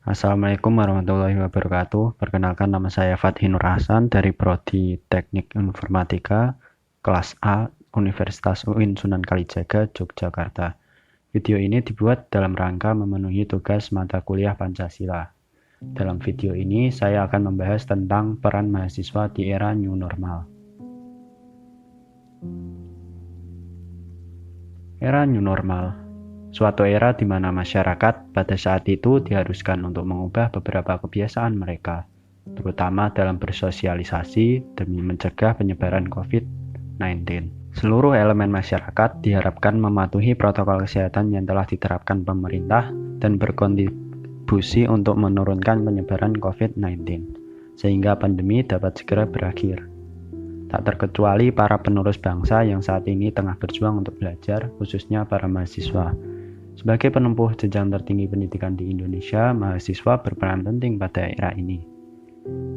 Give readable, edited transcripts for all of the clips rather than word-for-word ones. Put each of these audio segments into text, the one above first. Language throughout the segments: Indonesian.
Assalamualaikum warahmatullahi wabarakatuh. Perkenalkan, nama saya Fathi Nur Hasan dari Prodi Teknik Informatika kelas A Universitas UIN Sunan Kalijaga, Yogyakarta. Video ini dibuat dalam rangka memenuhi tugas mata kuliah Pancasila. Dalam video ini saya akan membahas tentang peran mahasiswa di era new normal. Era new normal, suatu era di mana masyarakat pada saat itu diharuskan untuk mengubah beberapa kebiasaan mereka, terutama dalam bersosialisasi demi mencegah penyebaran COVID-19. Seluruh elemen masyarakat diharapkan mematuhi protokol kesehatan yang telah diterapkan pemerintah dan berkontribusi untuk menurunkan penyebaran COVID-19, sehingga pandemi dapat segera berakhir. Tak terkecuali para penerus bangsa yang saat ini tengah berjuang untuk belajar, khususnya para mahasiswa. Sebagai penempuh jenjang tertinggi pendidikan di Indonesia, mahasiswa berperan penting pada era ini.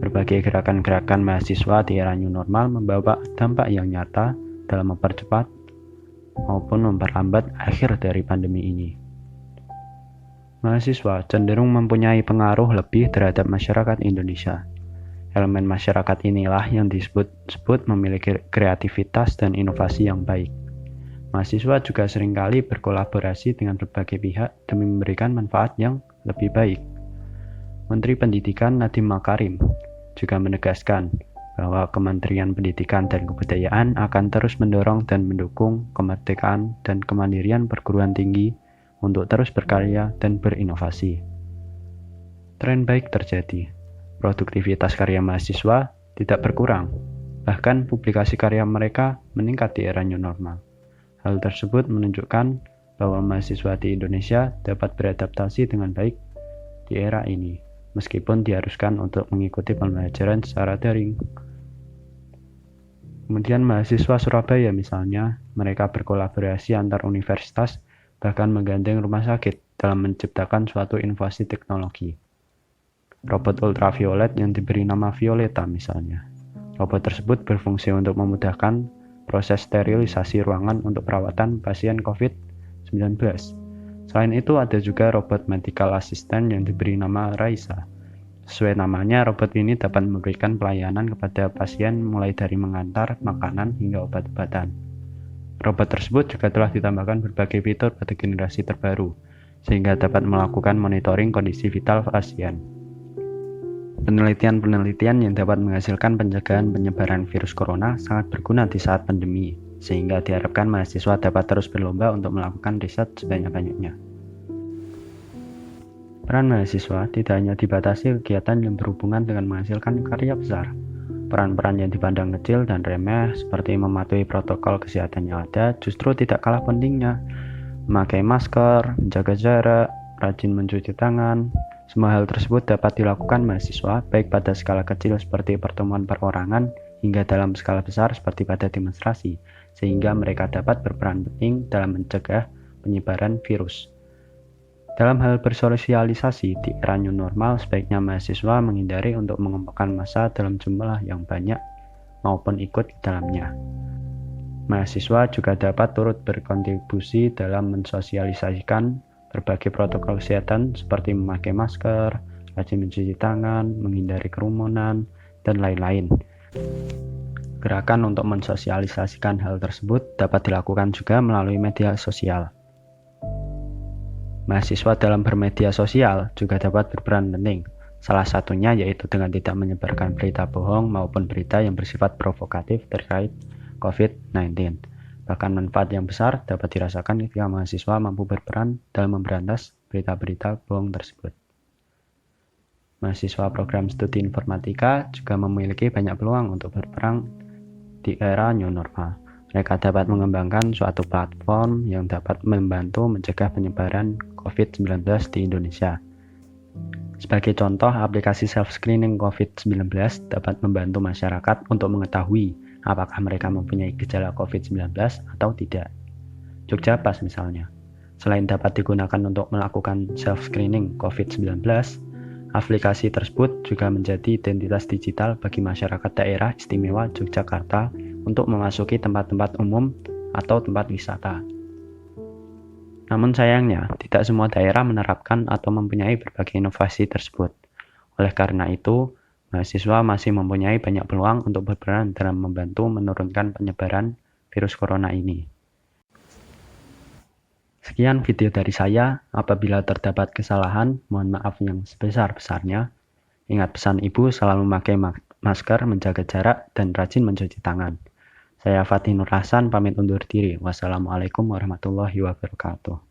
Berbagai gerakan-gerakan mahasiswa di era new normal membawa dampak yang nyata dalam mempercepat maupun memperlambat akhir dari pandemi ini. Mahasiswa cenderung mempunyai pengaruh lebih terhadap masyarakat Indonesia. Elemen masyarakat inilah yang disebut memiliki kreativitas dan inovasi yang baik. Mahasiswa juga seringkali berkolaborasi dengan berbagai pihak demi memberikan manfaat yang lebih baik. Menteri Pendidikan Nadiem Makarim juga menegaskan bahwa Kementerian Pendidikan dan Kebudayaan akan terus mendorong dan mendukung kemerdekaan dan kemandirian perguruan tinggi untuk terus berkarya dan berinovasi. Tren baik terjadi. Produktivitas karya mahasiswa tidak berkurang, bahkan publikasi karya mereka meningkat di era new normal. Hal tersebut menunjukkan bahwa mahasiswa di Indonesia dapat beradaptasi dengan baik di era ini, meskipun diharuskan untuk mengikuti pembelajaran secara daring. Kemudian mahasiswa Surabaya misalnya, mereka berkolaborasi antar universitas, bahkan menggandeng rumah sakit dalam menciptakan suatu inovasi teknologi. Robot ultraviolet yang diberi nama Violeta misalnya. Robot tersebut berfungsi untuk memudahkan proses sterilisasi ruangan untuk perawatan pasien COVID-19. Selain itu ada juga robot medical assistant yang diberi nama Raisa. Sesuai namanya, robot ini dapat memberikan pelayanan kepada pasien mulai dari mengantar makanan hingga obat-obatan. Robot tersebut juga telah ditambahkan berbagai fitur pada generasi terbaru, sehingga dapat melakukan monitoring kondisi vital pasien. Penelitian-penelitian yang dapat menghasilkan pencegahan penyebaran virus corona sangat berguna di saat pandemi, sehingga diharapkan mahasiswa dapat terus berlomba untuk melakukan riset sebanyak-banyaknya. Peran mahasiswa tidak hanya dibatasi kegiatan yang berhubungan dengan menghasilkan karya besar. Peran-peran yang dipandang kecil dan remeh seperti mematuhi protokol kesehatan yang ada justru tidak kalah pentingnya. Memakai masker, menjaga jarak, rajin mencuci tangan. Semua hal tersebut dapat dilakukan mahasiswa baik pada skala kecil seperti pertemuan perorangan hingga dalam skala besar seperti pada demonstrasi, sehingga mereka dapat berperan penting dalam mencegah penyebaran virus. Dalam hal bersosialisasi di era new normal, sebaiknya mahasiswa menghindari untuk mengumpulkan massa dalam jumlah yang banyak maupun ikut di dalamnya. Mahasiswa juga dapat turut berkontribusi dalam mensosialisasikan berbagai protokol kesehatan seperti memakai masker, rajin mencuci tangan, menghindari kerumunan, dan lain-lain. Gerakan untuk mensosialisasikan hal tersebut dapat dilakukan juga melalui media sosial. Mahasiswa dalam bermedia sosial juga dapat berperan penting, salah satunya yaitu dengan tidak menyebarkan berita bohong maupun berita yang bersifat provokatif terkait COVID-19. Bahkan manfaat yang besar dapat dirasakan ketika mahasiswa mampu berperan dalam memberantas berita-berita bohong tersebut. Mahasiswa program studi informatika juga memiliki banyak peluang untuk berperan di era new normal. Mereka dapat mengembangkan suatu platform yang dapat membantu mencegah penyebaran COVID-19 di Indonesia. Sebagai contoh, aplikasi self-screening COVID-19 dapat membantu masyarakat untuk mengetahui apakah mereka mempunyai gejala COVID-19 atau tidak. Jogja Pas misalnya, selain dapat digunakan untuk melakukan self-screening COVID-19, aplikasi tersebut juga menjadi identitas digital bagi masyarakat daerah istimewa Yogyakarta untuk memasuki tempat-tempat umum atau tempat wisata. Namun sayangnya, tidak semua daerah menerapkan atau mempunyai berbagai inovasi tersebut. Oleh karena itu, mahasiswa masih mempunyai banyak peluang untuk berperan dalam membantu menurunkan penyebaran virus corona ini. Sekian video dari saya. Apabila terdapat kesalahan, mohon maaf yang sebesar-besarnya. Ingat pesan ibu selalu memakai masker, menjaga jarak, dan rajin mencuci tangan. Saya Fatih Nur Hasan pamit undur diri. Wassalamualaikum warahmatullahi wabarakatuh.